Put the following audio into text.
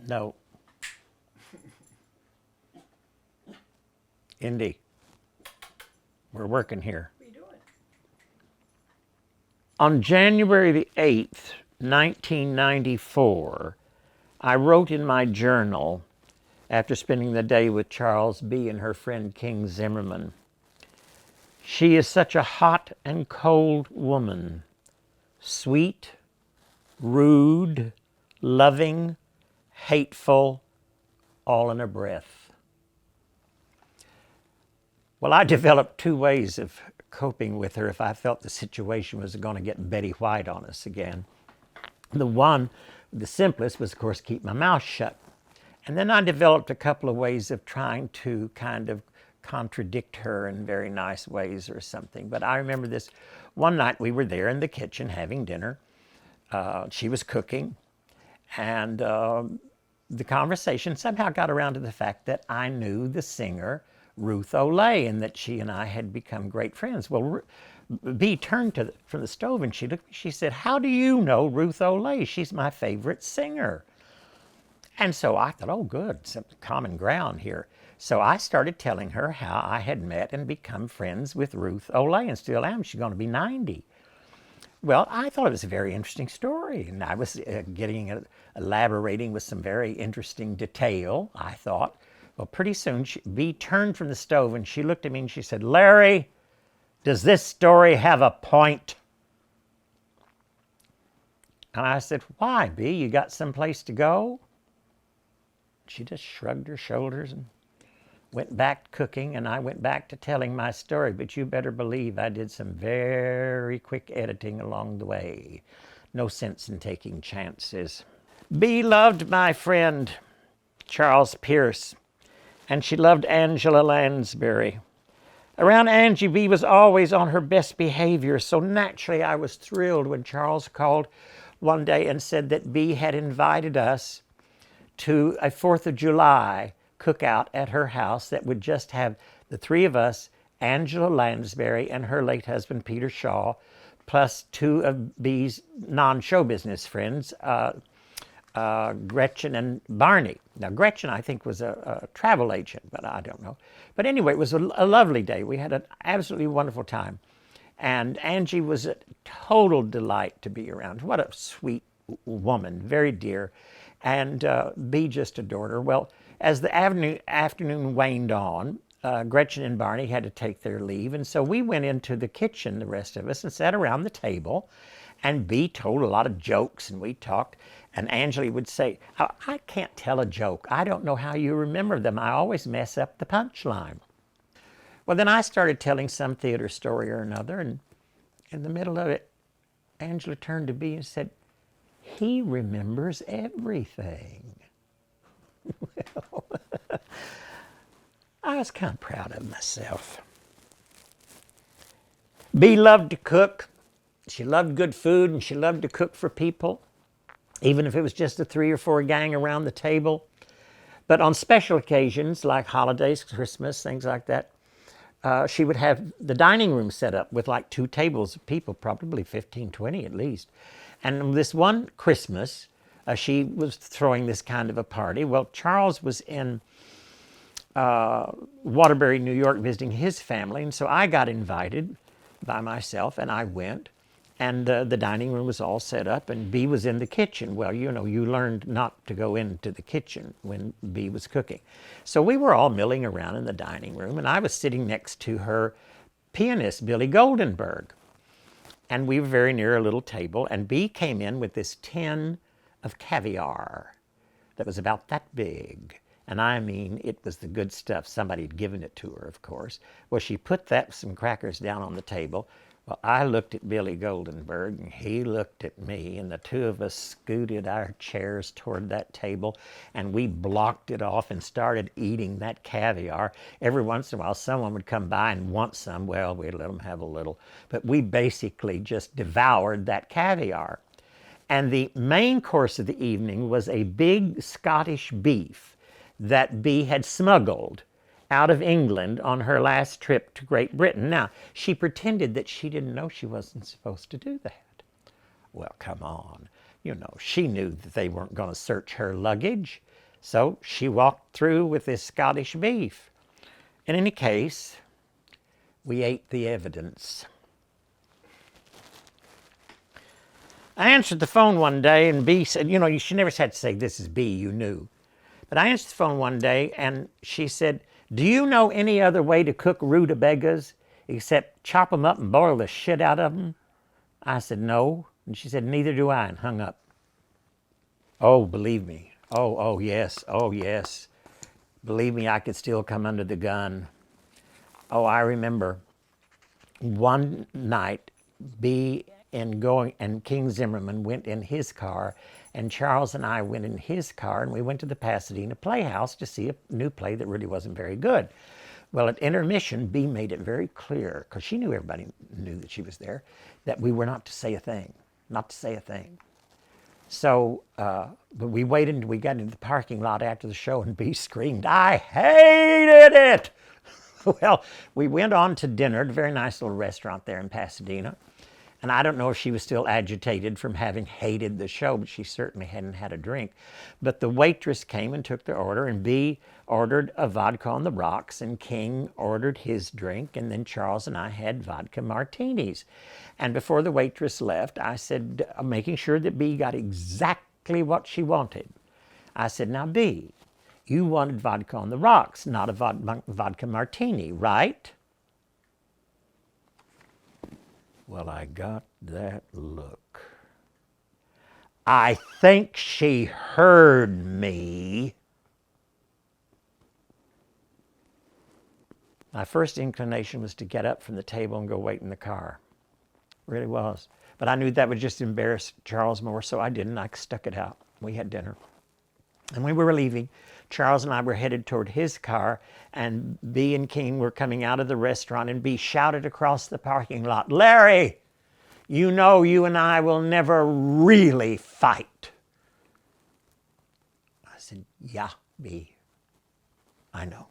No. Indy, we're working here. What are you doing? On January the 8th, 1994, I wrote in my journal, after spending the day with Charles Bea and her friend King Zimmerman, "She is such a hot and cold woman, sweet, rude, loving, hateful, all in a breath." Well, I developed two ways of coping with her if I felt the situation was going to get Betty White on us again. The simplest was, of course, keep my mouth shut. And then I developed a couple of ways of trying to kind of contradict her in very nice ways or something. But I remember this one night we were there in the kitchen having dinner. She was cooking, and the conversation somehow got around to the fact that I knew the singer Ruth Olay and that she and I had become great friends. Well, Bea turned from the stove and she looked at me. She said, "How do you know Ruth Olay? She's my favorite singer." And so I thought, oh, good, some common ground here. So I started telling her how I had met and become friends with Ruth Olay and still am. She's going to be 90. Well, I thought it was a very interesting story, and I was elaborating with some very interesting detail, I thought. Well, pretty soon, Bea turned from the stove, and she looked at me, and she said, "Larry, does this story have a point?" And I said, "Why, Bea? You got someplace to go?" She just shrugged her shoulders and went back cooking, and I went back to telling my story. But you better believe I did some very quick editing along the way. No sense in taking chances. Bea loved my friend Charles Pierce, and she loved Angela Lansbury. Around Angie, Bea was always on her best behavior, so naturally I was thrilled when Charles called one day and said that Bea had invited us to a 4th of July cookout at her house that would just have the three of us, Angela Lansbury and her late husband Peter Shaw, plus two of Bea's non-show business friends, Gretchen and Barney. Now, Gretchen, I think, was a travel agent, but I don't know. But anyway, it was a lovely day. We had an absolutely wonderful time. And Angie was a total delight to be around. What a sweet woman, very dear. And Bea just adored her. Well, as the afternoon waned on, Gretchen and Barney had to take their leave. And so we went into the kitchen, the rest of us, and sat around the table. And Bea told a lot of jokes, and we talked. And Angela would say, "I can't tell a joke. I don't know how you remember them. I always mess up the punchline." Well, then I started telling some theater story or another, and in the middle of it, Angela turned to Bea and said, "He remembers everything." Well, I was kind of proud of myself. Bea loved to cook. She loved good food, and she loved to cook for people, even if it was just a 3 or 4 gang around the table. But on special occasions, like holidays, Christmas, things like that, she would have the dining room set up with like 2 tables of people, probably 15, 20 at least. And this one Christmas, she was throwing this kind of a party. Well, Charles was in Waterbury, New York, visiting his family, and so I got invited by myself, and I went. And the dining room was all set up, and Bea was in the kitchen. Well, you know, you learned not to go into the kitchen when Bea was cooking. So we were all milling around in the dining room, and I was sitting next to her pianist, Billy Goldenberg. And we were very near a little table, and Bea came in with this tin of caviar that was about that big. And I mean, it was the good stuff. Somebody had given it to her, of course. Well, she put some crackers down on the table. Well, I looked at Billy Goldenberg, and he looked at me, and the two of us scooted our chairs toward that table, and we blocked it off and started eating that caviar. Every once in a while, someone would come by and want some. Well, we'd let them have a little. But we basically just devoured that caviar. And the main course of the evening was a big Scottish beef that Bea had smuggled out of England on her last trip to Great Britain. Now, she pretended that she didn't know she wasn't supposed to do that. Well, come on. she knew that they weren't going to search her luggage. So she walked through with this Scottish beef. In any case, we ate the evidence. I answered the phone one day, and Bea said, she never had to say, "This is Bea," you knew. But I answered the phone one day, and she said, "Do you know any other way to cook rutabagas except chop them up and boil the shit out of them?" I said, "No." And she said, "Neither do I," and hung up. Oh, believe me. Oh, yes. Oh, yes. Believe me, I could still come under the gun. Oh, I remember one night, Bea and King Zimmerman went in his car, and Charles and I went in his car, and we went to the Pasadena Playhouse to see a new play that really wasn't very good. Well, at intermission, Bea made it very clear, because she knew everybody knew that she was there, that we were not to say a thing, not to say a thing. So, but we waited until we got into the parking lot after the show, and Bea screamed, "I hated it!" Well, we went on to dinner at a very nice little restaurant there in Pasadena. And I don't know if she was still agitated from having hated the show, but she certainly hadn't had a drink. But the waitress came and took the order, and Bea ordered a vodka on the rocks, and King ordered his drink, and then Charles and I had vodka martinis. And before the waitress left, I said, making sure that Bea got exactly what she wanted, I said, "Now, Bea, you wanted vodka on the rocks, not a vodka martini, right?" Well, I got that look. I think she heard me. My first inclination was to get up from the table and go wait in the car. It really was. But I knew that would just embarrass Charles more, so I didn't. I stuck it out. We had dinner. And we were leaving. Charles and I were headed toward his car, and Bea and King were coming out of the restaurant, and Bea shouted across the parking lot, "Larry, you know you and I will never really fight." I said, "Yeah, Bea, I know."